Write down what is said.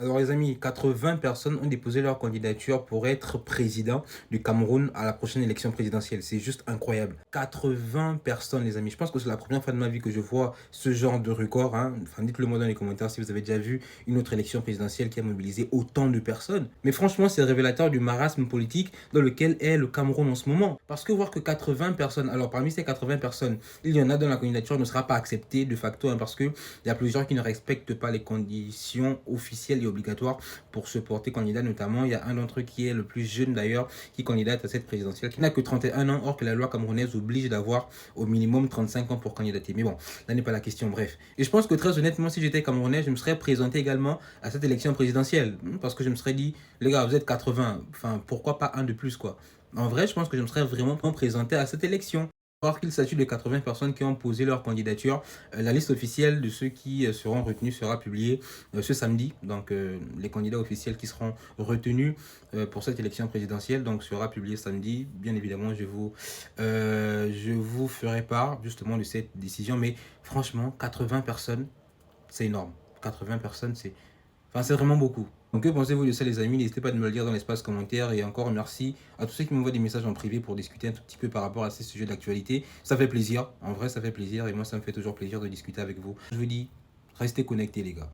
Alors les amis, 80 personnes ont déposé leur candidature pour être président du Cameroun à la prochaine élection présidentielle. C'est juste incroyable. 80 personnes les amis. Je pense que c'est la première fois de ma vie que je vois ce genre de record, hein. Enfin, dites-le moi dans les commentaires si vous avez déjà vu une autre élection présidentielle qui a mobilisé autant de personnes. Mais franchement, c'est révélateur du marasme politique dans lequel est le Cameroun en ce moment. Parce que voir que 80 personnes, alors parmi ces 80 personnes, il y en a dont la candidature ne sera pas acceptée de facto, hein, parce qu'il y a plusieurs qui ne respectent pas les conditions officielles et obligatoire pour se porter candidat. Notamment, il y a un d'entre eux qui est le plus jeune d'ailleurs, qui candidate à cette présidentielle, qui n'a que 31 ans, or que la loi camerounaise oblige d'avoir au minimum 35 ans pour candidater. Mais bon, là n'est pas la question, bref. Et je pense que très honnêtement, si j'étais camerounais, je me serais présenté également à cette élection présidentielle. Parce que je me serais dit, les gars, vous êtes 80, enfin, pourquoi pas un de plus, quoi. En vrai, je pense que je me serais vraiment présenté à cette élection. Or qu'il s'agit de 80 personnes qui ont posé leur candidature. La liste officielle de ceux qui seront retenus sera publiée ce samedi. Donc les candidats officiels qui seront retenus pour cette élection présidentielle donc sera publié samedi. Bien évidemment, je vous ferai part justement de cette décision. Mais franchement, 80 personnes, c'est énorme. 80 personnes, c'est vraiment beaucoup. Donc que pensez-vous de ça les amis? N'hésitez pas à me le dire dans l'espace commentaire. Et encore merci à tous ceux qui m'envoient des messages en privé pour discuter un tout petit peu par rapport à ces sujets d'actualité. Ça fait plaisir, en vrai ça fait plaisir et moi ça me fait toujours plaisir de discuter avec vous. Je vous dis, restez connectés les gars.